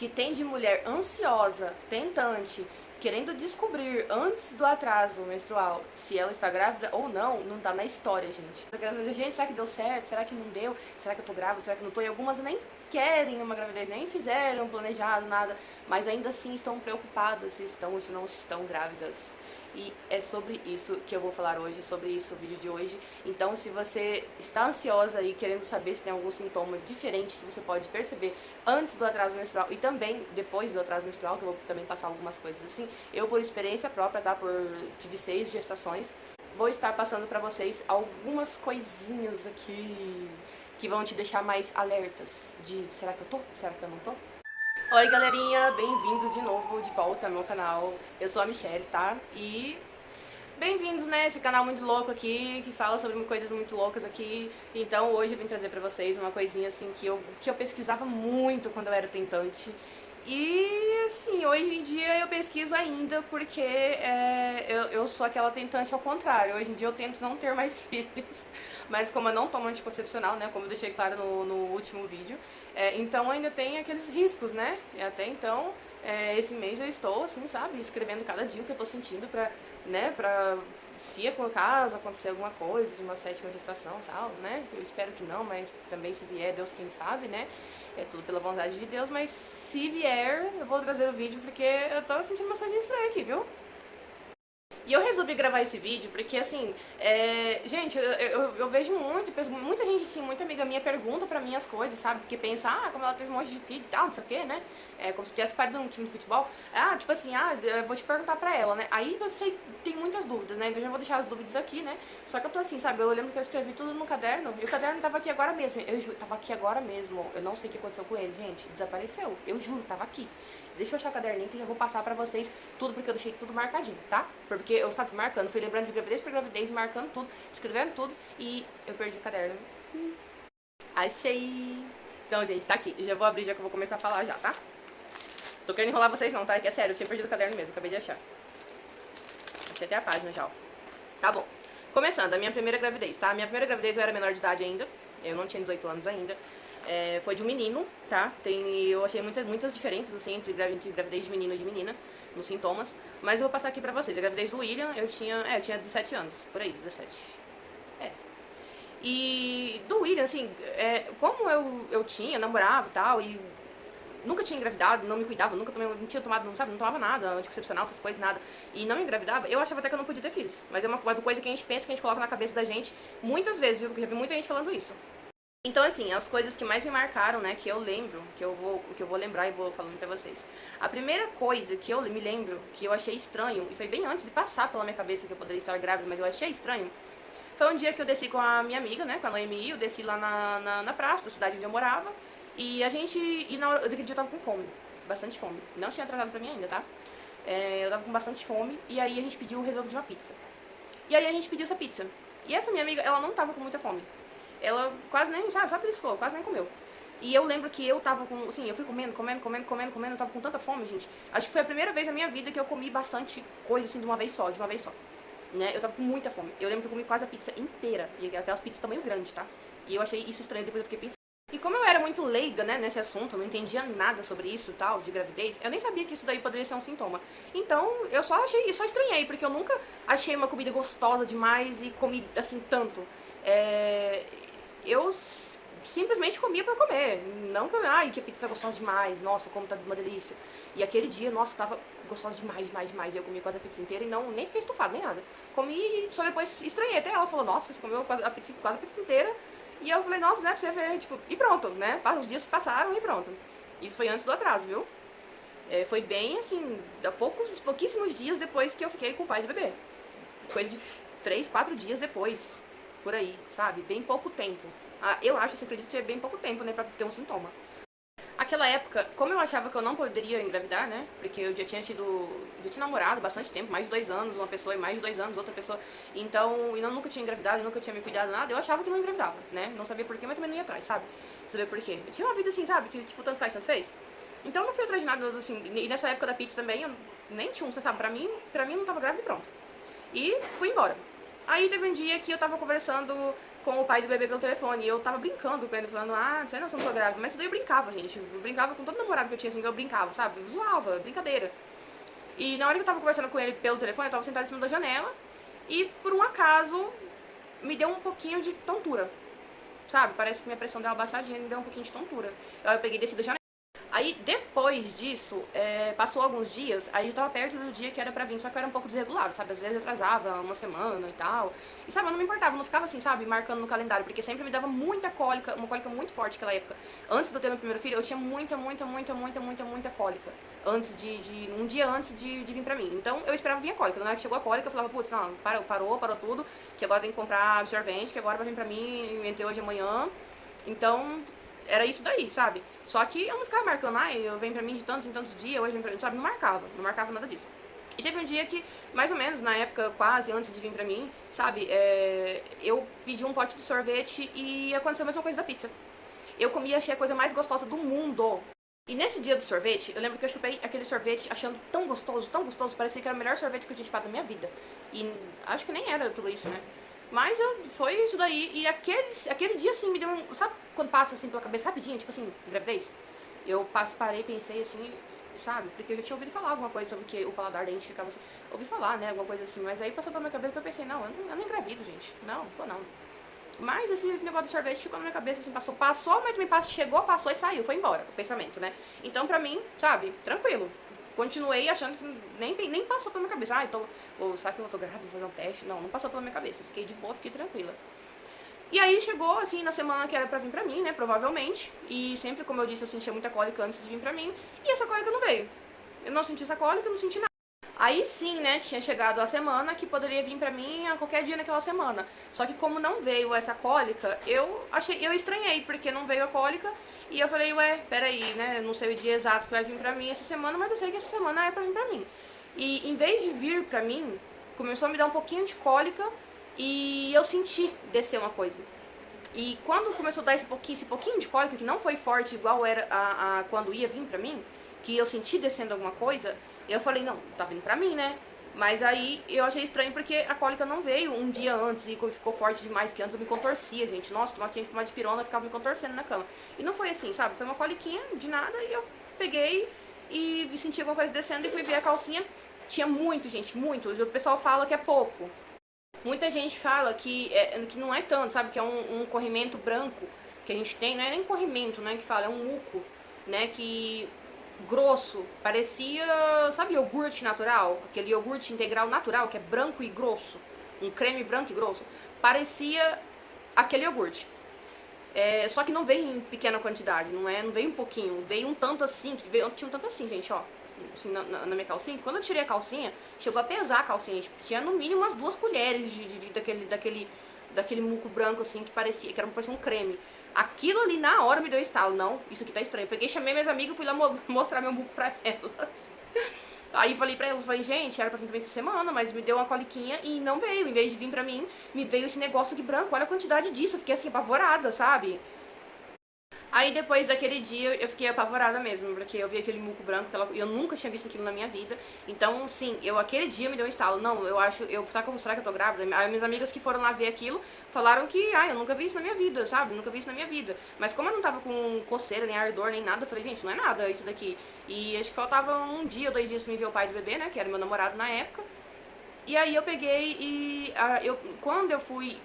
que tem de mulher ansiosa, tentante, querendo descobrir antes do atraso menstrual se ela está grávida ou não, não tá na história, gente. Gente, será que deu certo? Será que não deu? Será que eu tô grávida? Será que não tô? E algumas nem querem uma gravidez, nem fizeram planejado, nada, mas ainda assim estão preocupadas se estão ou se não estão grávidas. E é sobre isso que eu vou falar hoje, sobre isso o vídeo de hoje. Então, se você está ansiosa e querendo saber se tem algum sintoma diferente que você pode perceber antes do atraso menstrual e também depois do atraso menstrual, que eu vou também passar algumas coisas assim, eu por experiência própria, tá? Tive 6 gestações, vou estar passando pra vocês algumas coisinhas aqui que vão te deixar mais alertas de será que eu tô? Será que eu não tô? Oi galerinha, bem-vindos de novo de volta ao meu canal. Eu sou a Michelle, tá? E bem-vindos, né, esse canal muito louco aqui, que fala sobre coisas muito loucas aqui. Então hoje eu vim trazer pra vocês uma coisinha assim que eu pesquisava muito quando eu era tentante. E assim, hoje em dia eu pesquiso ainda porque eu sou aquela tentante ao contrário. Hoje em dia eu tento não ter mais filhos, mas como eu não tomo anticoncepcional, né, como eu deixei claro no último vídeo, então ainda tem aqueles riscos, né? E até então, esse mês eu estou, assim, sabe, escrevendo cada dia o que eu tô sentindo pra se por acaso acontecer alguma coisa de uma 7ª gestação e tal, né? Eu espero que não, mas também se vier, Deus quem sabe, né? É tudo pela vontade de Deus, mas se vier, eu vou trazer o vídeo porque eu tô sentindo umas coisinhas estranhas aqui, viu? E eu resolvi gravar esse vídeo porque, assim, gente, eu vejo muita gente, assim, muita amiga minha pergunta pra mim as coisas, sabe? Porque pensa, como ela teve um monte de filho e tal, não sei o quê, né? Como se tivesse parido num time de futebol. Tipo assim, eu vou te perguntar pra ela, né? Aí você tem muitas dúvidas, né? Então eu já vou deixar as dúvidas aqui, né? Só que eu tô assim, sabe? Eu lembro que eu escrevi tudo no caderno e o caderno tava aqui agora mesmo. Eu juro, tava aqui agora mesmo. Eu não sei o que aconteceu com ele, gente. Desapareceu. Eu juro, tava aqui. Deixa eu achar o caderninho que eu já vou passar pra vocês tudo, porque eu deixei tudo marcadinho, tá? Porque eu estava marcando, fui lembrando de gravidez por gravidez, marcando tudo, escrevendo tudo e eu perdi o caderno. Achei! Então, gente, tá aqui. Já vou abrir, já que eu vou começar a falar já, tá? Tô querendo enrolar vocês não, tá? Que é sério, eu tinha perdido o caderno mesmo, acabei de achar. Achei até a página já, ó. Tá bom. Começando, a minha primeira gravidez, tá? A minha primeira gravidez eu era menor de idade ainda, eu não tinha 18 anos ainda. Foi de um menino, tá? Eu achei muitas diferenças, assim, entre gravidez de menino e de menina, nos sintomas. Mas eu vou passar aqui pra vocês. A gravidez do William, eu tinha 17 anos, por aí, 17. E do William, assim, como eu namorava e tal, e nunca tinha engravidado, não me cuidava, não tinha tomado, não, sabe, não tomava nada, anticoncepcional, essas coisas, nada, e não me engravidava, eu achava até que eu não podia ter filhos. Mas é uma coisa que a gente pensa, que a gente coloca na cabeça da gente muitas vezes, viu? Porque já vi muita gente falando isso. Então, assim, as coisas que mais me marcaram, né, que eu lembro, que eu vou lembrar e vou falando pra vocês. A primeira coisa que eu me lembro, que eu achei estranho, e foi bem antes de passar pela minha cabeça que eu poderia estar grávida, mas eu achei estranho, foi um dia que eu desci com a minha amiga, né, com a Noemi, eu desci lá na praça da cidade onde eu morava, e naquele dia eu tava com fome, bastante fome. Não tinha tratado pra mim ainda, tá? Eu tava com bastante fome, e aí a gente pediu o resolvo de uma pizza. E aí a gente pediu essa pizza. E essa minha amiga, ela não tava com muita fome. Ela quase nem, sabe, beliscou, quase nem comeu. E eu lembro que eu tava com, assim, eu fui comendo, eu tava com tanta fome, gente. Acho que foi a primeira vez na minha vida que eu comi bastante coisa, assim, de uma vez só, né? Eu tava com muita fome. Eu lembro que eu comi quase a pizza inteira, e aquelas pizzas tamanho grande, tá? E eu achei isso estranho, depois eu fiquei pensando. E como eu era muito leiga, né, nesse assunto, eu não entendia nada sobre isso e tal, de gravidez, eu nem sabia que isso daí poderia ser um sintoma. Então, eu só estranhei, porque eu nunca achei uma comida gostosa demais e comi, assim, tanto. Eu simplesmente comia por comer. Não que que a pizza tá gostosa demais, nossa, como tá uma delícia. E aquele dia, nossa, tava gostosa demais, demais, demais. E eu comi quase a pizza inteira e nem fiquei estufada, nem nada. Comi e só depois estranhei. Até ela falou, nossa, você comeu quase a pizza inteira. E eu falei, nossa, né, pra você ver, tipo, e pronto, né? Os dias passaram e pronto. Isso foi antes do atraso, viu? Foi bem, assim, pouquíssimos dias depois que eu fiquei com o pai do bebê. Coisa de 3, 4 dias depois, por aí, sabe? Bem pouco tempo. Eu acho, assim, acredito ser bem pouco tempo, né, pra ter um sintoma. Aquela época, como eu achava que eu não poderia engravidar, né, porque eu já tinha namorado bastante tempo, mais de 2 anos, uma pessoa e mais de 2 anos, outra pessoa, então, eu nunca tinha engravidado, eu nunca tinha me cuidado nada, eu achava que não engravidava, né, não sabia porquê, mas também não ia atrás, sabe, saber porquê. Eu tinha uma vida assim, sabe, que tipo, tanto faz, tanto fez. Então eu não fui atrás de nada, assim, e nessa época da pizza também, eu nem tinha um, sabe, pra mim não tava grávida e pronto. E fui embora. Aí teve um dia que eu tava conversando com o pai do bebê pelo telefone. E eu tava brincando com ele, falando, ah, você não sei, não tô grávida. Mas isso daí eu brincava, gente. Eu brincava com todo namorado que eu tinha, assim, que eu brincava, sabe? Eu zoava, brincadeira. E na hora que eu tava conversando com ele pelo telefone, eu tava sentada em cima da janela. E por um acaso, me deu um pouquinho de tontura, sabe? Parece que minha pressão deu uma baixadinha e me deu um pouquinho de tontura. Aí eu peguei e desci da janela. Aí, depois disso, passou alguns dias, aí eu tava perto do dia que era pra vir, só que eu era um pouco desregulado, sabe? Às vezes atrasava uma semana e tal. E, sabe, eu não me importava, eu não ficava assim, sabe, marcando no calendário, porque sempre me dava muita cólica, uma cólica muito forte naquela época. Antes de eu ter meu primeiro filho, eu tinha muita cólica. Um dia antes de vir pra mim. Então, eu esperava vir a cólica. Na hora que chegou a cólica, eu falava, putz, não, parou tudo, que agora tem que comprar absorvente, que agora vai vir pra mim entre hoje e amanhã. Então, era isso daí, sabe? Só que eu não ficava marcando, eu venho pra mim de tantos em tantos dias, hoje vem pra mim, sabe? Não marcava nada disso. E teve um dia que, mais ou menos, na época, quase antes de vir pra mim, sabe? Eu pedi um pote de sorvete e aconteceu a mesma coisa da pizza. Eu comi e achei a coisa mais gostosa do mundo. E nesse dia do sorvete, eu lembro que eu chupei aquele sorvete achando tão gostoso, parecia que era o melhor sorvete que eu tinha chupado na minha vida. E acho que nem era tudo isso, né? Mas foi isso daí, e aquele dia, assim, me deu um... Sabe quando passa, assim, pela cabeça rapidinho, tipo assim, gravidez? Eu parei, pensei, assim, sabe? Porque eu já tinha ouvido falar alguma coisa sobre que o paladar da gente ficava assim... Ouvi falar, né, alguma coisa assim, mas aí passou pela minha cabeça e eu pensei, não, eu não engravido, gente. Não, pô, não. Mas esse negócio do sorvete ficou na minha cabeça, assim, passou, mas me chegou, passou e saiu, foi embora, o pensamento, né? Então, pra mim, sabe, tranquilo. Continuei achando que nem passou pela minha cabeça. Ou será que eu tô grávida, vou fazer um teste? Não passou pela minha cabeça. Fiquei de boa, fiquei tranquila. E aí chegou, assim, na semana que era pra vir pra mim, né, provavelmente. E sempre, como eu disse, eu sentia muita cólica antes de vir pra mim. E essa cólica não veio. Eu não senti essa cólica, não senti nada. Aí sim, né, tinha chegado a semana que poderia vir pra mim a qualquer dia naquela semana. Só que como não veio essa cólica, eu estranhei, porque não veio a cólica. E eu falei, ué, peraí, né, eu não sei o dia exato que vai vir pra mim essa semana, mas eu sei que essa semana é pra vir pra mim. E em vez de vir pra mim, começou a me dar um pouquinho de cólica e eu senti descer uma coisa. E quando começou a dar esse pouquinho de cólica, que não foi forte igual era quando ia vir pra mim, que eu senti descendo alguma coisa, eu falei, não, tá vindo pra mim, né? Mas aí eu achei estranho porque a cólica não veio um dia antes e ficou forte demais, que antes eu me contorcia, gente. Nossa, tinha que tomar de pirona, eu ficava me contorcendo na cama. E não foi assim, sabe? Foi uma coliquinha de nada e eu peguei e senti alguma coisa descendo e fui ver a calcinha. Tinha muito, gente, muito. O pessoal fala que é pouco. Muita gente fala que não é tanto, sabe? Que é um corrimento branco que a gente tem. Não é nem corrimento, né? Que fala, é um muco, né? Que grosso, parecia, sabe, iogurte natural? Aquele iogurte integral natural, que é branco e grosso. Um creme branco e grosso. Parecia aquele iogurte. Só que não veio em pequena quantidade, não veio um pouquinho. Veio um tanto assim, tinha um tanto assim, gente, ó. Assim, na minha calcinha, que quando eu tirei a calcinha, chegou a pesar a calcinha, tipo, tinha no mínimo umas 2 colheres daquele muco branco, assim, que parecia um creme. Aquilo ali, na hora, me deu estalo. Não, isso aqui tá estranho. Eu peguei, chamei minhas amigas e fui lá mostrar meu muco pra elas. Aí falei pra elas, gente, era pra vir essa semana, mas me deu uma coliquinha e não veio. Em vez de vir pra mmim, me veio esse negócio aqui branco. Olha a quantidade disso, eu fiquei assim, apavorada, sabe? Aí depois daquele dia eu fiquei apavorada mesmo, porque eu vi aquele muco branco, eu nunca tinha visto aquilo na minha vida. Então, sim, aquele dia me deu um estalo. Não, será que eu tô grávida? Aí minhas amigas que foram lá ver aquilo falaram que, eu nunca vi isso na minha vida, sabe? Nunca vi isso na minha vida. Mas como eu não tava com coceira, nem ardor, nem nada, eu falei, gente, não é nada isso daqui. E acho que faltava um dia, 2 dias pra me ver o pai do bebê, né, que era meu namorado na época. E aí eu peguei e quando eu fui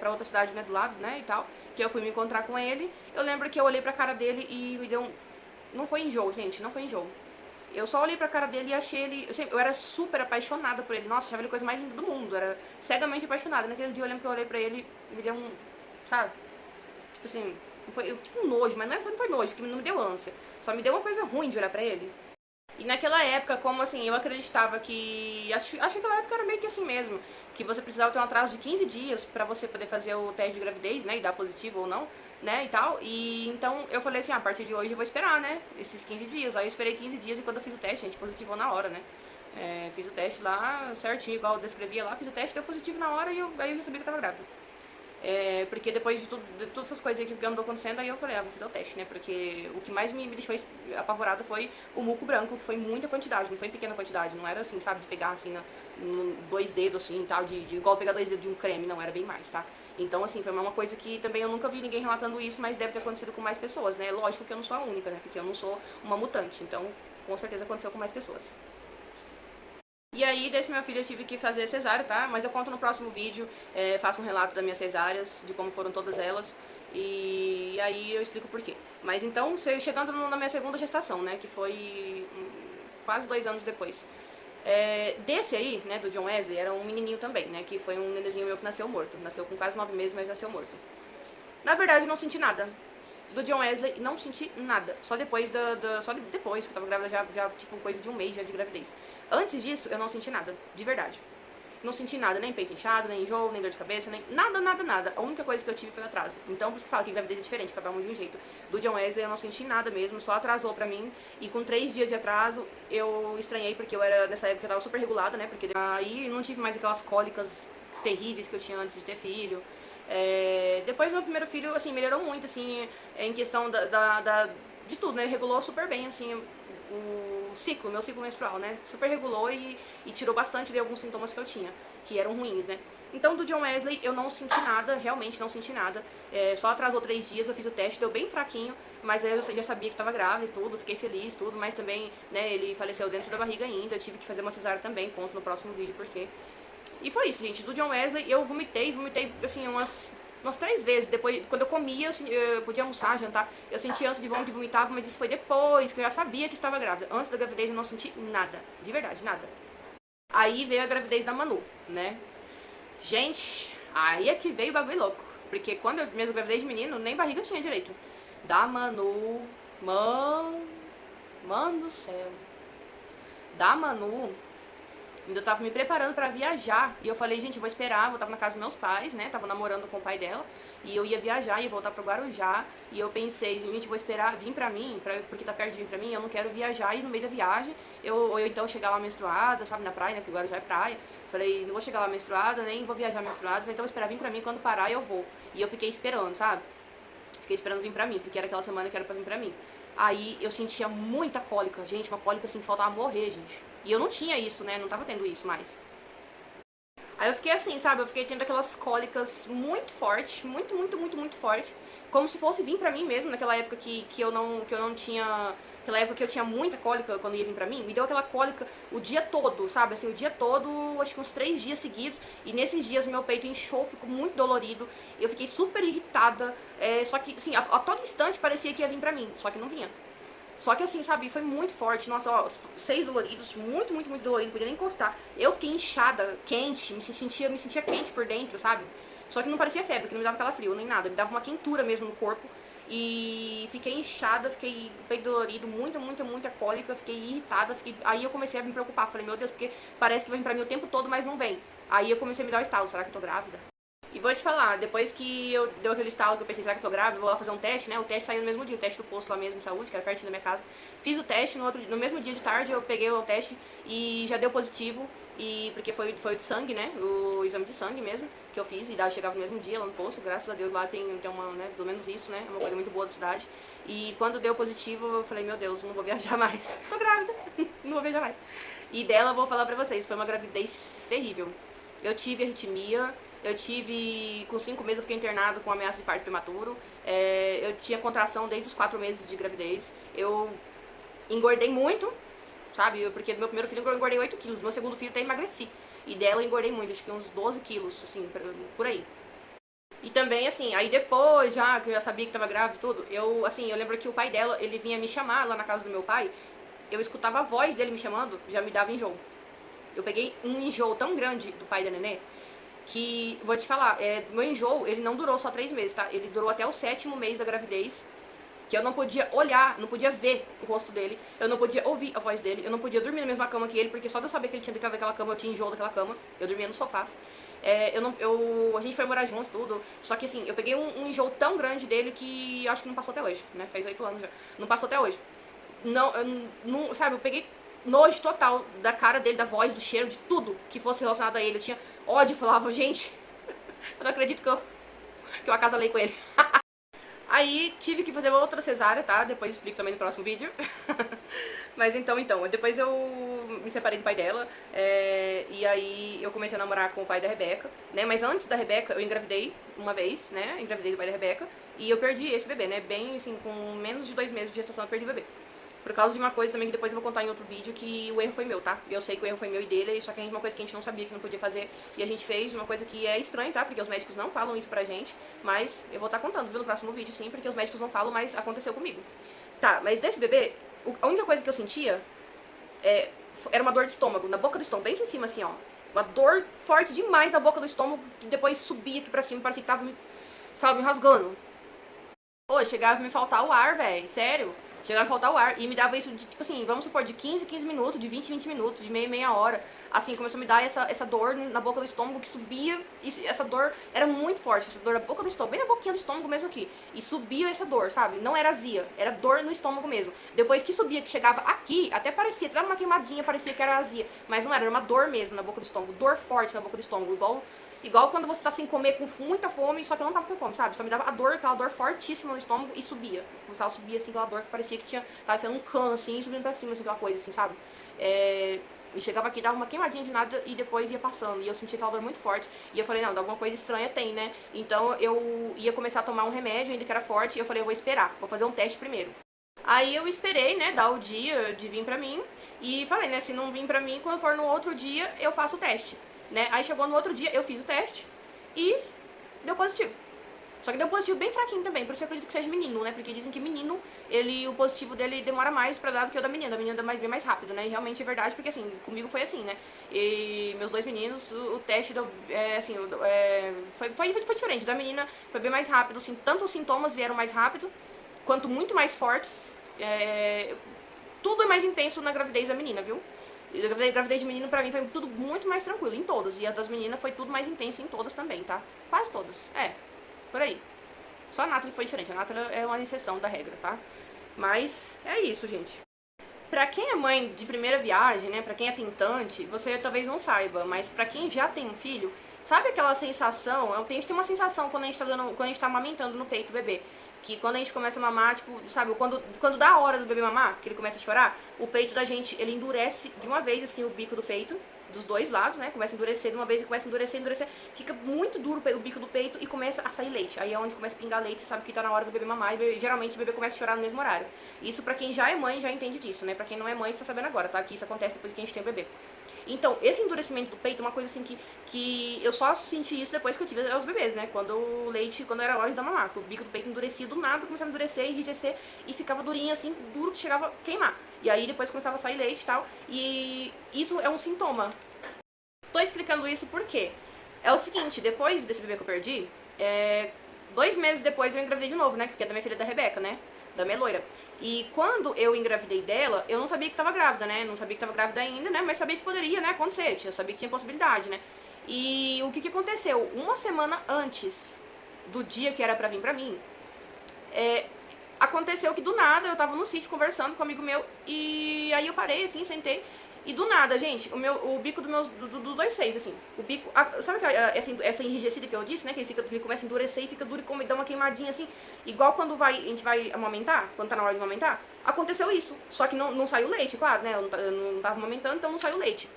pra outra cidade, né, do lado, né, e tal, que eu fui me encontrar com ele, eu lembro que eu olhei pra cara dele e me deu um... Não foi enjoo, gente, não foi enjoo. Eu só olhei pra cara dele e achei ele... Eu era super apaixonada por ele. Nossa, achava ele a coisa mais linda do mundo. Era cegamente apaixonada. Naquele dia eu lembro que eu olhei pra ele e me deu um... Sabe? Tipo assim... Foi tipo um nojo, mas não foi nojo, porque não me deu ânsia. Só me deu uma coisa ruim de olhar pra ele. E naquela época, como assim, eu acreditava que... Acho que aquela época era meio que assim mesmo. Que você precisava ter um atraso de 15 dias pra você poder fazer o teste de gravidez, né? E dar positivo ou não, né? E tal. E então eu falei assim, a partir de hoje eu vou esperar, né? Esses 15 dias. Aí eu esperei 15 dias e quando eu fiz o teste, gente, positivou na hora, né? Fiz o teste lá certinho, igual eu descrevia lá. Fiz o teste, deu positivo na hora e aí eu sabia que eu tava grávida. Porque depois de todas essas coisas que andou acontecendo, aí eu falei, vou fazer o teste, né? Porque o que mais me deixou apavorada foi o muco branco, que foi muita quantidade, não foi pequena quantidade, não era assim, sabe, de pegar assim, 2 dedos assim, tal, igual pegar 2 dedos de um creme, não, era bem mais, tá? Então, assim, foi uma coisa que também eu nunca vi ninguém relatando isso, mas deve ter acontecido com mais pessoas, né? Lógico que eu não sou a única, né? Porque eu não sou uma mutante, então com certeza aconteceu com mais pessoas. E aí, desse meu filho eu tive que fazer cesárea, tá? Mas eu conto no próximo vídeo, faço um relato das minhas cesáreas, de como foram todas elas, e aí eu explico por quê. Mas então, chegando na minha segunda gestação, né? Que foi quase 2 anos depois. Desse aí, né, do John Wesley, era um menininho também, né? Que foi um nenenzinho meu que nasceu morto. Nasceu com quase 9 meses, mas nasceu morto. Na verdade, não senti nada. Do John Wesley, não senti nada. Só depois só depois que eu tava grávida, já tipo, coisa de um mês já de gravidez. Antes disso, eu não senti nada, de verdade. Não senti nada, nem peito inchado, nem enjoo, nem dor de cabeça, nem nada, nada, nada. A única coisa que eu tive foi atraso. Então, por isso que falo que gravidez é diferente, cada um de um jeito. Do John Wesley eu não senti nada mesmo, só atrasou pra mim. E com 3 dias de atraso, eu estranhei, porque nessa época eu tava super regulada, né? Porque aí não tive mais aquelas cólicas terríveis que eu tinha antes de ter filho. Depois meu primeiro filho, assim, melhorou muito, assim, em questão de tudo, né? Regulou super bem, assim, meu ciclo menstrual, né? Super regulou e tirou bastante de alguns sintomas que eu tinha, que eram ruins, né? Então, do John Wesley, eu não senti nada, realmente não senti nada. Só atrasou 3 dias, eu fiz o teste, deu bem fraquinho, mas aí eu já sabia que tava grávida e tudo, fiquei feliz, tudo, mas também, né, ele faleceu dentro da barriga ainda, eu tive que fazer uma cesárea também, conto no próximo vídeo porque. E foi isso, gente. Do John Wesley, eu vomitei, assim, umas 3 vezes. Depois, quando eu comia, eu podia almoçar, jantar, eu sentia ânsia de vômito e vomitava, mas isso foi depois, que eu já sabia que estava grávida. Antes da gravidez eu não senti nada, de verdade, nada. Aí veio a gravidez da Manu, né? Gente, aí é que veio o bagulho louco. Porque quando eu mesmo gravidez de menino, nem barriga tinha direito. Da Manu, mano do céu. Da Manu, ainda eu tava me preparando pra viajar. E eu falei, gente, eu vou esperar. Eu tava na casa dos meus pais, né? Tava namorando com o pai dela. E eu ia viajar, ia voltar pro Guarujá. E eu pensei, gente, vou esperar vir pra mim, porque tá perto de vir pra mim. Eu não quero viajar e no meio da viagem, ou eu então chegar lá menstruada, sabe, na praia, né? Porque Guarujá é praia. Falei, não vou chegar lá menstruada, nem vou viajar menstruada. Então eu vou esperar vir pra mim, quando parar eu vou. E eu fiquei esperando, sabe? Fiquei esperando vir pra mim, porque era aquela semana que era pra vir pra mim. Aí eu sentia muita cólica, gente, uma cólica assim que faltava morrer, gente. E eu não tinha isso, né? Não tava tendo isso mais. Aí eu fiquei assim, sabe? Eu fiquei tendo aquelas cólicas muito fortes, muito, muito, muito, muito forte. Como se fosse vir pra mim mesmo, naquela época que eu não tinha. Aquela época que eu tinha muita cólica quando ia vir pra mim, me deu aquela cólica o dia todo, sabe? Assim, o dia todo, acho que uns 3 dias seguidos. E nesses dias meu peito inchou, ficou muito dolorido. Eu fiquei super irritada. Só que, assim, a todo instante parecia que ia vir pra mim, só que não vinha. Só que assim, sabe, foi muito forte. Nossa, ó, 6 doloridos, muito, muito, muito dolorido, não podia nem encostar. Eu fiquei inchada, quente, me sentia quente por dentro, sabe? Só que não parecia febre, porque não me dava calafrio nem nada. Me dava uma quentura mesmo no corpo. E fiquei inchada, fiquei peito dolorido, muita, muita, muita cólica, fiquei irritada. Aí eu comecei a me preocupar. Falei, meu Deus, porque parece que vai vir pra mim o tempo todo, mas não vem. Aí eu comecei a me dar o estalo, será que eu tô grávida? E vou te falar, depois que eu deu aquele estalo que eu pensei, será que eu tô grávida? Vou lá fazer um teste, né? O teste saiu no mesmo dia, o teste do posto lá mesmo de saúde, que era pertinho da minha casa. Fiz o teste, no mesmo dia de tarde eu peguei o teste e já deu positivo. Porque foi o de sangue, né? O exame de sangue mesmo, que eu fiz, e daí chegava no mesmo dia lá no posto. Graças a Deus lá tem uma, né? Pelo menos isso, né? É uma coisa muito boa da cidade. E quando deu positivo, eu falei, meu Deus, não vou viajar mais. Tô grávida, não vou viajar mais. E dela eu vou falar pra vocês, foi uma gravidez terrível. Eu tive arritmia. Eu tive, com 5 meses eu fiquei internado com ameaça de parto prematuro. Eu tinha contração desde os 4 meses de gravidez. Eu engordei muito, sabe? Porque do meu primeiro filho eu engordei 8 quilos. Do meu segundo filho até emagreci. E dela eu engordei muito, acho que uns 12 quilos, assim, por aí. E também, assim, aí depois, já que eu já sabia que tava grávida e tudo, eu lembro que o pai dela, ele vinha me chamar lá na casa do meu pai. Eu escutava a voz dele me chamando, já me dava enjoo. Eu peguei um enjoo tão grande do pai da nenê, que, vou te falar, meu enjoo, ele não durou só 3 meses, tá? Ele durou até o 7º mês da gravidez, que eu não podia olhar, não podia ver o rosto dele, eu não podia ouvir a voz dele, eu não podia dormir na mesma cama que ele, porque só de eu saber que ele tinha deitado naquela cama, eu tinha enjoo daquela cama, eu dormia no sofá. A gente foi morar junto, tudo, só que assim, eu peguei um enjoo tão grande dele que acho que não passou até hoje, né? Faz 8 anos já, não passou até hoje. Não, sabe, eu peguei nojo total da cara dele, da voz, do cheiro, de tudo que fosse relacionado a ele. Eu tinha ódio, falava, gente, eu não acredito que eu acasalei com ele. Aí tive que fazer outra cesárea, tá? Depois explico também no próximo vídeo. Mas então, depois me separei do pai dela, e aí eu comecei a namorar com o pai da Rebeca, né? Mas antes da Rebeca, eu engravidei uma vez, né? Engravidei do pai da Rebeca, e eu perdi esse bebê, né? Bem, assim, com menos de 2 meses de gestação eu perdi o bebê. Por causa de uma coisa também que depois eu vou contar em outro vídeo, que o erro foi meu, tá? Eu sei que o erro foi meu e dele, só que uma coisa que a gente não sabia que não podia fazer, e a gente fez, uma coisa que é estranha, tá? Porque os médicos não falam isso pra gente, mas eu vou estar contando, viu, no próximo vídeo, sim, porque os médicos não falam, mas aconteceu comigo. Tá, mas desse bebê, a única coisa que eu sentia era uma dor de estômago, na boca do estômago, bem aqui em cima, assim, ó. Uma dor forte demais na boca do estômago, que depois subia aqui pra cima, parecia que tava me rasgando. Pô, chegava a me faltar o ar, velho, sério. Chegava a faltar o ar. E me dava isso de, tipo assim, vamos supor, de 15 minutos, de 20 minutos, de meia hora. Assim, começou a me dar essa dor na boca do estômago que subia. E essa dor era muito forte, essa dor na boca do estômago, bem na boquinha do estômago mesmo aqui. E subia essa dor, sabe? Não era azia, era dor no estômago mesmo. Depois que subia, que chegava aqui, até parecia, dava uma queimadinha, parecia que era azia. Mas não era uma dor mesmo na boca do estômago. Dor forte na boca do estômago, igual quando você tá sem comer, com muita fome, só que eu não tava com fome, sabe? Só me dava a dor, aquela dor fortíssima no estômago e subia. Começava a subir, assim, aquela dor que parecia que tava fazendo um cano, assim, e subindo pra cima, assim, aquela coisa, assim, sabe? E chegava aqui, dava uma queimadinha de nada e depois ia passando. E eu sentia aquela dor muito forte. E eu falei, não, alguma coisa estranha tem, né? Então eu ia começar a tomar um remédio, ainda que era forte, e eu falei, eu vou esperar, vou fazer um teste primeiro. Aí eu esperei, né, dar o dia de vir pra mim. E falei, né, se não vir pra mim, quando for no outro dia, eu faço o teste. Né? Aí chegou no outro dia, eu fiz o teste e deu positivo. Só que deu positivo bem fraquinho também, por isso eu acredito que seja menino, né? Porque dizem que menino, o positivo dele demora mais pra dar do que o da menina. Da menina dá bem mais rápido, né? E realmente é verdade, porque assim, comigo foi assim, né? E meus dois meninos, o teste deu, foi diferente. Da menina foi bem mais rápido, assim, tanto os sintomas vieram mais rápido, quanto muito mais fortes. Tudo é mais intenso na gravidez da menina, viu? E a gravidez de menino pra mim foi tudo muito mais tranquilo, em todas. E a das meninas foi tudo mais intenso em todas também, tá? Quase todas. Por aí. Só a Nathalie foi diferente. A Nathalie é uma exceção da regra, tá? Mas é isso, gente. Pra quem é mãe de primeira viagem, né? Pra quem é tentante, você talvez não saiba. Mas pra quem já tem um filho, sabe aquela sensação? A gente tem uma sensação quando a gente tá amamentando no peito do bebê. Que quando a gente começa a mamar, tipo, sabe, quando dá a hora do bebê mamar, que ele começa a chorar, o peito da gente, ele endurece de uma vez, assim, o bico do peito, dos dois lados, né, começa a endurecer de uma vez, e começa a endurecer, fica muito duro o bico do peito e começa a sair leite. Aí é onde começa a pingar leite, você sabe que tá na hora do bebê mamar, e geralmente o bebê começa a chorar no mesmo horário. Isso pra quem já é mãe, já entende disso, né, pra quem não é mãe, você tá sabendo agora, tá, que isso acontece depois que a gente tem o bebê. Então, esse endurecimento do peito é uma coisa assim que eu só senti isso depois que eu tive os bebês, né? Quando era hora de dar mamar. O bico do peito endurecia do nada, começava a endurecer, enrijecer e ficava durinho assim, duro que chegava a queimar. E aí depois começava a sair leite e tal. E isso é um sintoma. Tô explicando isso porque é o seguinte, depois desse bebê que eu perdi, 2 meses depois eu engravidei de novo, né? Porque é da minha filha da Rebeca, né? Da minha loira. E quando eu engravidei dela, eu não sabia que tava grávida, né? Não sabia que tava grávida ainda, né? Mas sabia que poderia, né, acontecer. Eu sabia que tinha possibilidade, né? E o que aconteceu? Uma semana antes do dia que era pra vir pra mim, aconteceu que do nada eu tava no sítio conversando com um amigo meu e aí eu parei assim, sentei e do nada, gente, o bico dos dois seios, assim, o bico, sabe essa enrijecida que eu disse, né, que ele começa a endurecer e fica duro e dá uma queimadinha assim, igual quando a gente vai amamentar, quando tá na hora de amamentar, aconteceu isso, só que não saiu leite, claro, né, eu não tava amamentando, então não saiu leite,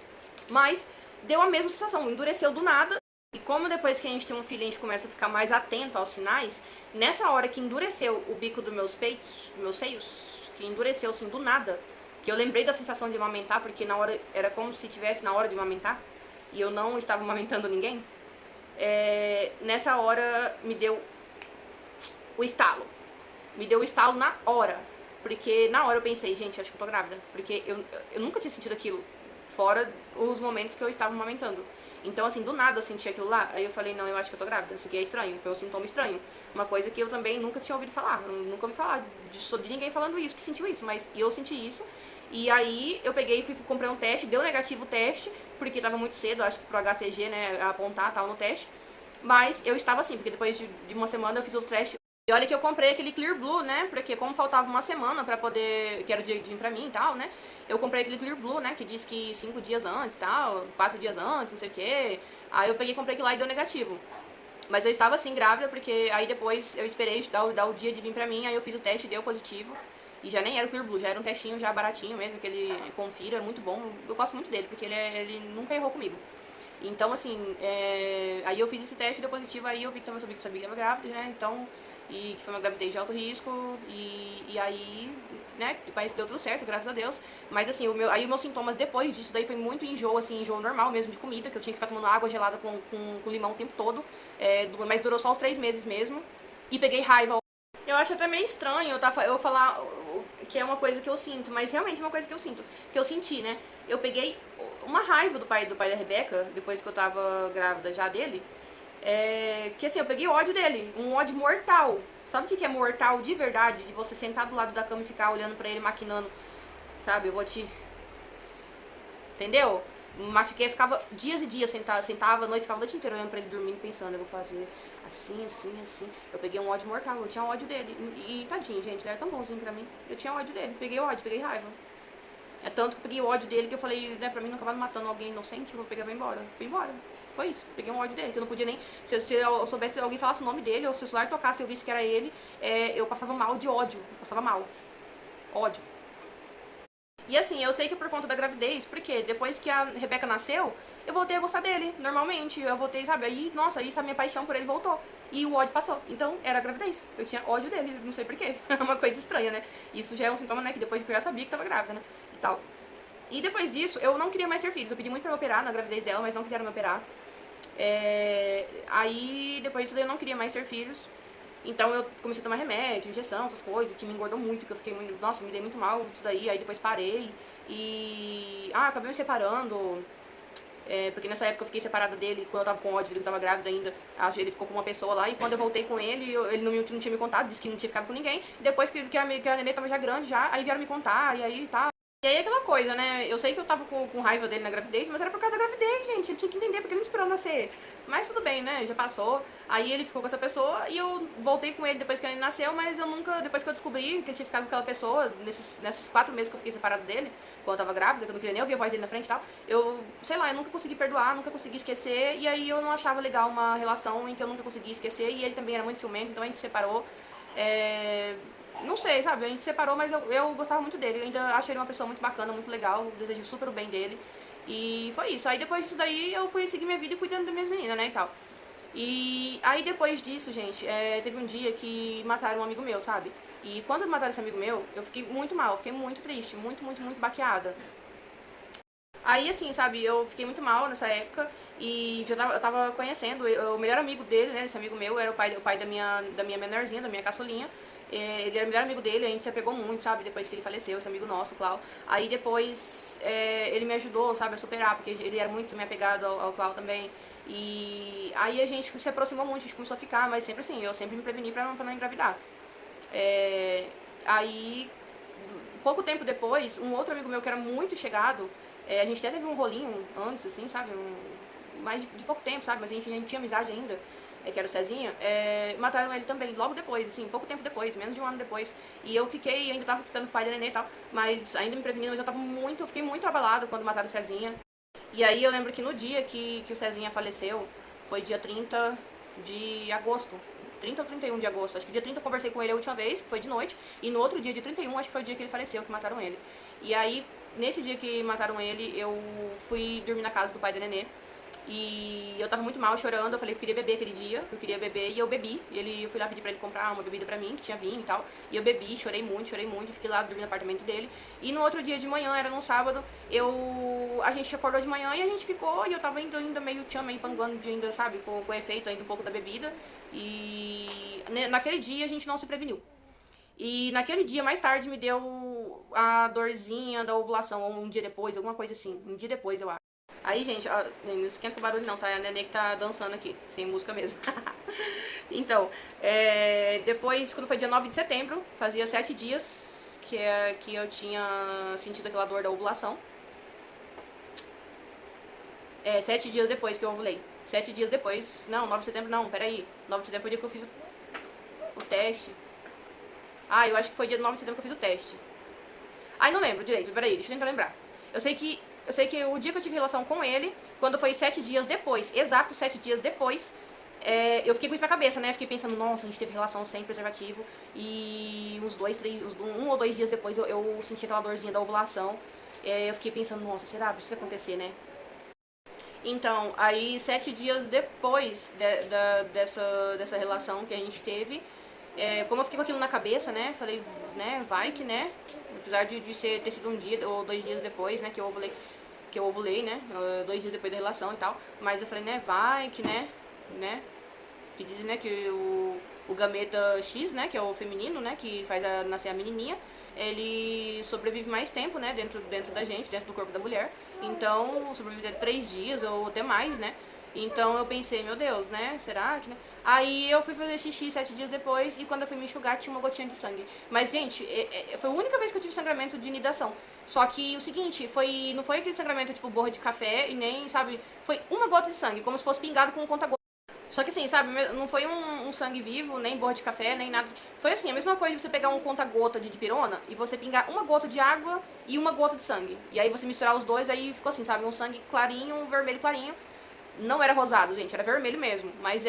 mas deu a mesma sensação, endureceu do nada. E como depois que a gente tem um filho a gente começa a ficar mais atento aos sinais, nessa hora que endureceu o bico dos meus peitos, dos meus seios, que endureceu assim do nada, que eu lembrei da sensação de amamentar, porque na hora era como se tivesse na hora de amamentar, e eu não estava amamentando ninguém, nessa hora me deu o estalo. Me deu o estalo na hora, porque na hora eu pensei, gente, acho que eu tô grávida, porque eu nunca tinha sentido aquilo, fora os momentos que eu estava amamentando. Então, assim, do nada eu senti aquilo lá, aí eu falei, não, eu acho que eu tô grávida, isso aqui é estranho, foi um sintoma estranho. Uma coisa que eu também nunca tinha ouvido falar, nunca ouvi falar de ninguém falando isso, que sentiu isso, mas eu senti isso. E aí eu peguei e comprei um teste, deu negativo o teste, porque tava muito cedo, acho que pro HCG, né, apontar tal no teste. Mas eu estava assim, porque depois de uma semana eu fiz outro teste. E olha que eu comprei aquele Clear Blue, né, porque como faltava uma semana pra poder, que era o dia de vir pra mim e tal, né, eu comprei aquele Clear Blue, né, que diz que 5 dias antes, tal, 4 dias antes, não sei o quê. Aí eu peguei e comprei aquilo lá e deu negativo. Mas eu estava assim, grávida, porque aí depois eu esperei dar o dia de vir pra mim, aí eu fiz o teste, deu positivo. E já nem era o Clear Blue, já era um testinho já baratinho mesmo, que ele confira, é muito bom. Eu gosto muito dele, porque ele nunca errou comigo. Então, assim, aí eu fiz esse teste, deu positivo, aí eu vi que também sabia que estava grávida, né? Então, e que foi uma gravidez de alto risco, e aí, né, parece que deu tudo certo, graças a Deus. Mas assim, aí os meus sintomas depois disso daí foi muito enjoo, assim, enjoo normal mesmo de comida, que eu tinha que ficar tomando água gelada com limão o tempo todo, mas durou só uns 3 meses mesmo. E peguei raiva. Eu acho até meio estranho eu falar que é uma coisa que eu sinto, mas realmente é uma coisa que eu sinto, que eu senti, né? Eu peguei uma raiva do pai da Rebeca, depois que eu tava grávida já dele, que assim, eu peguei ódio dele, um ódio mortal. Sabe o que é mortal de verdade? De você sentar do lado da cama e ficar olhando pra ele, maquinando, sabe? Eu vou te... Entendeu? Mas ficava dias e dias, sentava à noite, ficava a noite inteira olhando pra ele dormindo, pensando, eu vou fazer assim, assim, assim. Eu peguei um ódio mortal, eu tinha ódio dele. E tadinho, gente, ele era tão bonzinho pra mim. Eu tinha ódio dele, peguei ódio, peguei raiva. É tanto que eu peguei ódio dele que eu falei, né, pra mim não acabar matando alguém inocente, eu vou pegar e vou embora. Fui embora. Foi isso. Peguei um ódio dele, que eu não podia nem. Se eu soubesse, se alguém falasse o nome dele, ou se o celular tocasse e eu visse que era ele, eu passava mal de ódio. Eu passava mal. Ódio. E assim, eu sei que por conta da gravidez, porque depois que a Rebeca nasceu, eu voltei a gostar dele, normalmente. Eu voltei, sabe? Aí, nossa, aí essa minha paixão por ele voltou. E o ódio passou. Então, era a gravidez. Eu tinha ódio dele, não sei porquê. É uma coisa estranha, né? Isso já é um sintoma, né? Que depois que eu já sabia que tava grávida, né? E tal. E depois disso, eu não queria mais ter filhos. Eu pedi muito pra me operar na gravidez dela, mas não quiseram me operar. Aí, depois disso, eu não queria mais ter filhos. Então eu comecei a tomar remédio, injeção, essas coisas, que me engordou muito, que eu fiquei muito, nossa, me dei muito mal disso daí, aí depois parei. E acabei me separando, porque nessa época eu fiquei separada dele, quando eu tava com ódio, ele tava grávida ainda, ele ficou com uma pessoa lá, e quando eu voltei com ele, ele não tinha me contado, disse que não tinha ficado com ninguém. E depois que a neném tava já grande, aí vieram me contar, e aí tá. E aí aquela coisa, né? Eu sei que eu tava com raiva dele na gravidez, mas era por causa da gravidez, gente. Ele tinha que entender porque ele não esperou nascer. Mas tudo bem, né? Já passou. Aí ele ficou com essa pessoa e eu voltei com ele depois que ele nasceu, mas eu nunca, depois que eu descobri que eu tinha ficado com aquela pessoa, nesses 4 meses que eu fiquei separado dele, quando eu tava grávida, que eu não queria nem ouvir a voz dele na frente e tal, sei lá, eu nunca consegui perdoar, nunca consegui esquecer, e aí eu não achava legal uma relação em que eu nunca conseguia esquecer, e ele também era muito ciumento, então a gente se separou. Não sei, sabe? A gente separou, mas eu gostava muito dele. Eu ainda achei ele uma pessoa muito bacana, muito legal. Desejo super o bem dele. E foi isso. Aí depois disso daí eu fui seguir minha vida e cuidando das minhas meninas, né, e tal. E aí depois disso, gente, teve um dia que mataram um amigo meu, sabe? E quando mataram esse amigo meu, eu fiquei muito mal, fiquei muito triste, muito, muito, muito baqueada. Aí, assim, sabe, eu fiquei muito mal nessa época e eu tava conhecendo o melhor amigo dele, né, esse amigo meu, era o pai da minha menorzinha, da minha caçulinha. Ele era o melhor amigo dele, a gente se apegou muito, sabe, depois que ele faleceu, esse amigo nosso, o Clau. Aí depois ele me ajudou, sabe, a superar, porque ele era muito me apegado ao Clau também. E aí a gente se aproximou muito, a gente começou a ficar, mas sempre assim, eu sempre me preveni pra não engravidar. Aí, pouco tempo depois, um outro amigo meu que era muito chegado, a gente até teve um rolinho antes, assim, sabe, mais de pouco tempo, sabe, mas a gente tinha amizade ainda, que era o Cezinha, mataram ele também, logo depois, assim, pouco tempo depois, menos de um ano depois. E eu ainda tava ficando com o pai da nenê e tal, mas ainda me prevenindo, mas eu fiquei muito abalado quando mataram o Cezinha. E aí eu lembro que no dia que o Cezinha faleceu, foi dia 30 de agosto, 30 ou 31 de agosto, acho que dia 30 eu conversei com ele a última vez, que foi de noite, e no outro dia, dia 31, acho que foi o dia que ele faleceu, que mataram ele. E aí, nesse dia que mataram ele, eu fui dormir na casa do pai da nenê, e eu tava muito mal, chorando, eu falei que eu queria beber aquele dia, eu queria beber, e eu bebi. Eu fui lá pedir pra ele comprar uma bebida pra mim, que tinha vinho e tal, e eu bebi, chorei muito, fiquei lá dormindo no apartamento dele. E no outro dia de manhã, era num sábado, a gente acordou de manhã e a gente ficou, e eu tava indo ainda meio tchan, meio panguando de ainda, sabe, com o efeito ainda um pouco da bebida. E naquele dia a gente não se preveniu. E naquele dia, mais tarde, me deu a dorzinha da ovulação, ou um dia depois, alguma coisa assim, um dia depois, eu acho. Aí, gente, ó, não esquenta o barulho não, tá? É a neném que tá dançando aqui, sem música mesmo. Então, depois, quando foi dia 9 de setembro, fazia 7 dias que eu tinha sentido aquela dor da ovulação. 7 dias depois que eu ovulei. 7 dias depois, não, 9 de setembro não, peraí. 9 de setembro foi o dia que eu fiz o teste. Eu acho que foi dia 9 de setembro que eu fiz o teste. Não lembro direito, peraí, deixa eu tentar lembrar. Eu sei que o dia que eu tive relação com ele, quando foi 7 dias depois, exato 7 dias depois, eu fiquei com isso na cabeça, né? Fiquei pensando, nossa, a gente teve relação sem preservativo. E uns 1 ou 2 dias depois eu senti aquela dorzinha da ovulação. Eu fiquei pensando, nossa, será que isso acontecer, né? Então, aí 7 dias depois dessa relação que a gente teve, como eu fiquei com aquilo na cabeça, né? Falei, né, vai que, né? Apesar de ter sido 1 dia ou 2 dias depois, né, que eu ovulei, né? 2 dias depois da relação e tal. Mas eu falei, né, vai que, né? Que dizem, né, que o gameta X, né, que é o feminino, né, que faz nascer a menininha, ele sobrevive mais tempo, né, dentro da gente, dentro do corpo da mulher. Então, sobrevive até 3 dias ou até mais, né? Então eu pensei, meu Deus, né? Será que, né? Aí eu fui fazer xixi 7 dias depois e quando eu fui me enxugar tinha uma gotinha de sangue. Mas, gente, foi a única vez que eu tive sangramento de nidação. Só que o seguinte, não foi aquele sangramento tipo borra de café e nem, sabe, foi uma gota de sangue, como se fosse pingado com um conta-gota. Só que assim, sabe, não foi um sangue vivo, nem borra de café, nem nada. Foi assim, a mesma coisa de você pegar um conta-gota de dipirona e você pingar uma gota de água e uma gota de sangue. E aí você misturar os dois, aí ficou assim, sabe, um sangue clarinho, um vermelho clarinho. Não era rosado, gente, era vermelho mesmo. Mas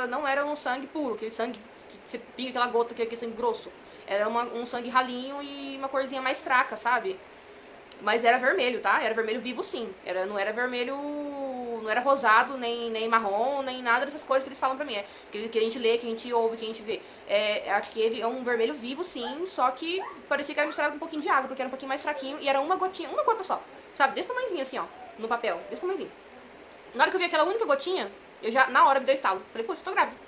não era um sangue puro, aquele sangue que você pinga aquela gota, aquele sangue grosso. Era um sangue ralinho e uma corzinha mais fraca, sabe? Mas era vermelho, tá? Era vermelho vivo sim. Não era vermelho. Não era rosado, nem marrom, nem nada dessas coisas que eles falam pra mim. Que a gente lê, que a gente ouve, que a gente vê. É um vermelho vivo sim, só que parecia que era misturado com um pouquinho de água, porque era um pouquinho mais fraquinho e era uma gotinha, uma gota só. Sabe? Desse tamanhozinho assim, ó. No papel. Desse tamanhozinho. Na hora que eu vi aquela única gotinha, na hora me deu estalo. Falei, putz, tô grávida.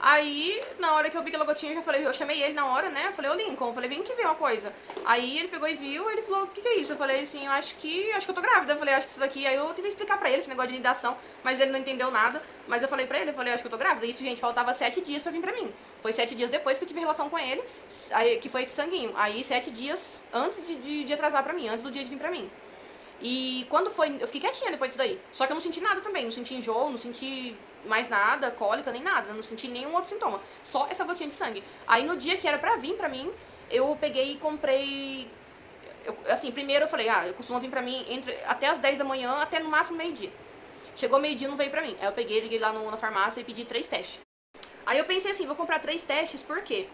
Aí, na hora que eu vi aquela gotinha, eu chamei ele na hora, né? Eu falei, ô Lincoln, eu falei, vem aqui ver uma coisa. Aí ele pegou e viu, ele falou, o que é isso? Eu falei assim, eu acho que eu tô grávida. Eu falei, acho que isso daqui. Aí eu tentei explicar pra ele esse negócio de nidação, mas ele não entendeu nada. Mas eu falei pra ele, eu falei, acho que eu tô grávida. Isso, gente, faltava 7 dias pra vir pra mim. Foi 7 dias depois que eu tive relação com ele, aí, que foi esse sanguinho. Aí 7 dias antes de atrasar pra mim, antes do dia de vir pra mim. E quando foi, eu fiquei quietinha depois disso daí. Só que eu não senti nada também, não senti enjoo, não senti mais nada, cólica, nem nada, não senti nenhum outro sintoma. Só essa gotinha de sangue. Aí no dia que era pra vir pra mim, eu peguei e comprei. Assim, primeiro eu falei, eu costumo vir pra mim até as 10 da manhã, até no máximo meio-dia. Chegou meio-dia, não veio pra mim. Aí eu peguei, liguei lá na farmácia e pedi 3 testes. Aí eu pensei assim, vou comprar 3 testes, por quê?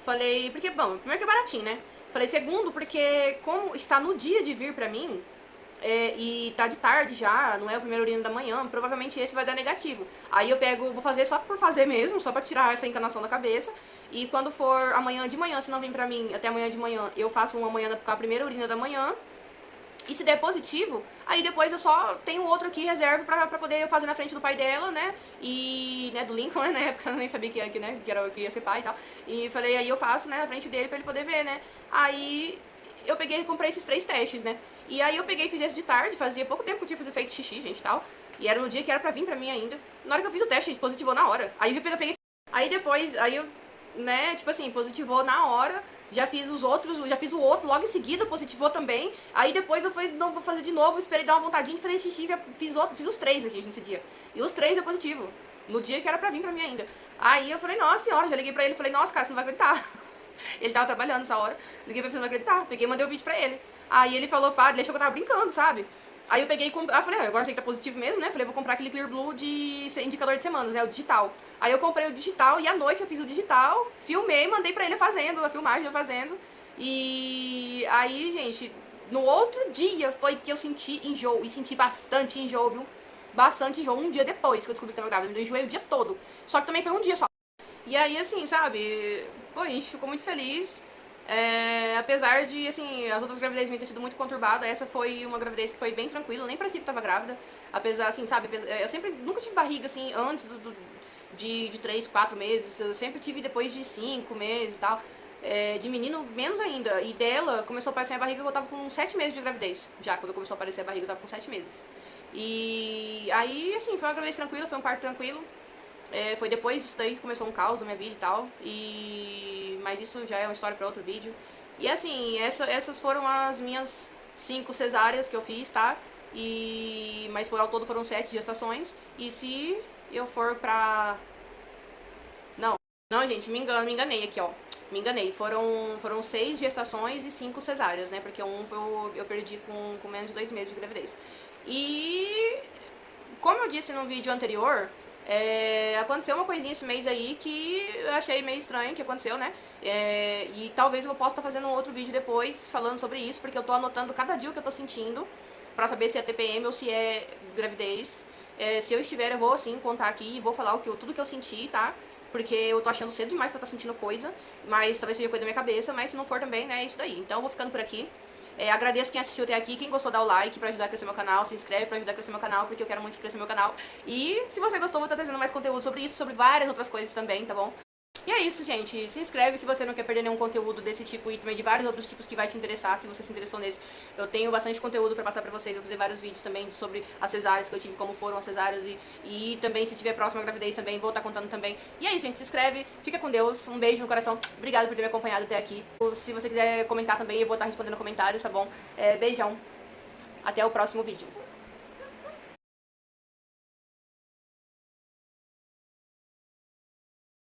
Falei, porque, bom, primeiro que é baratinho, né? Falei, segundo, porque como está no dia de vir pra mim, e tá de tarde já, não é o primeiro urina da manhã, provavelmente esse vai dar negativo. Aí eu vou fazer só por fazer mesmo, só pra tirar essa encanação da cabeça. E quando for amanhã de manhã, se não vir pra mim até amanhã de manhã, eu faço uma manhã com a primeira urina da manhã. E se der positivo, aí depois eu só tenho outro aqui, reservo pra poder fazer na frente do pai dela, né? E, né, do Lincoln, né? Na época eu nem sabia que ia ser pai e tal. E falei, aí eu faço, né, na frente dele pra ele poder ver, né? Aí eu peguei e comprei esses 3 testes, né? E aí eu peguei e fiz esse de tarde, fazia pouco tempo que eu tinha feito xixi, gente, e tal. E era no dia que era pra vir pra mim ainda. Na hora que eu fiz o teste, gente, positivou na hora. Aí eu peguei. Aí depois, aí eu, né, tipo assim, positivou na hora. Já fiz os outros, já fiz o outro, logo em seguida positivou também. Aí depois eu falei, não, vou fazer de novo, esperei dar uma vontadinha de fazer xixi, fiz os 3 aqui nesse dia. E os 3 é positivo. No dia que era pra vir pra mim ainda. Aí eu falei, nossa senhora, já liguei pra ele, falei, nossa, cara, você não vai acreditar. Ele tava trabalhando essa hora, liguei pra ele, você não vai acreditar. Peguei e mandei o vídeo pra ele. Aí ele falou, pá, ele achou que eu tava brincando, sabe? Aí eu peguei e comprei, falei, agora tem que estar positivo mesmo, né? Falei, vou comprar aquele Clear Blue de indicador de semanas, né? O digital. Aí eu comprei o digital e à noite eu fiz o digital, filmei, mandei pra ele fazendo, a filmagem eu fazendo. E aí, gente, no outro dia foi que eu senti enjoo, e senti bastante enjoo, viu? Bastante enjoo, um dia depois que eu descobri que tava grávida, eu enjoei o dia todo. Só que também foi um dia só. E aí, assim, sabe, pô, a gente ficou muito feliz. Apesar de, assim, as outras gravidezes minhas terem sido muito conturbadas, essa foi uma gravidez que foi bem tranquila, nem parecia que tava grávida. Apesar, assim, sabe, eu sempre, nunca tive barriga, assim, antes de 3, 4 meses. Eu sempre tive depois de 5 meses e tal. De menino, menos ainda. E dela, começou a aparecer a barriga quando eu tava com 7 meses de gravidez. Já, quando começou a aparecer a barriga, eu tava com 7 meses. E aí, assim, foi uma gravidez tranquila, foi um parto tranquilo. Foi depois disso daí que começou um caos na minha vida e tal. Mas isso já é uma história pra outro vídeo. E assim, essas foram as minhas 5 cesáreas que eu fiz, tá? Mas ao todo foram 7 gestações. E se eu for pra... Não, gente, me enganei aqui, ó. Me enganei. Foram 6 gestações e 5 cesáreas, né? Porque eu perdi com menos de 2 meses de gravidez. E como eu disse no vídeo anterior, Aconteceu uma coisinha esse mês aí que eu achei meio estranho que aconteceu, né? E talvez eu possa estar fazendo um outro vídeo depois falando sobre isso, porque eu tô anotando cada dia o que eu tô sentindo pra saber se é TPM ou se é gravidez. Se eu estiver, eu vou sim contar aqui e vou falar tudo que eu senti, tá? Porque eu tô achando cedo demais pra estar sentindo coisa, mas talvez seja coisa da minha cabeça, mas se não for também, né, é isso daí. Então eu vou ficando por aqui. Agradeço quem assistiu até aqui, quem gostou dá o like pra ajudar a crescer meu canal, se inscreve pra ajudar a crescer meu canal, porque eu quero muito crescer meu canal. E se você gostou, vou estar trazendo mais conteúdo sobre isso, sobre várias outras coisas também, tá bom? E é isso, gente. Se inscreve se você não quer perder nenhum conteúdo desse tipo e também de vários outros tipos que vai te interessar, se você se interessou nesse. Eu tenho bastante conteúdo pra passar pra vocês, eu vou fazer vários vídeos também sobre as cesáreas que eu tive, como foram as cesáreas e também se tiver próxima gravidez também, vou estar contando também. E é isso, gente. Se inscreve, fica com Deus, um beijo no coração. Obrigada por ter me acompanhado até aqui. Se você quiser comentar também, eu vou estar respondendo comentários, tá bom? Beijão. Até o próximo vídeo.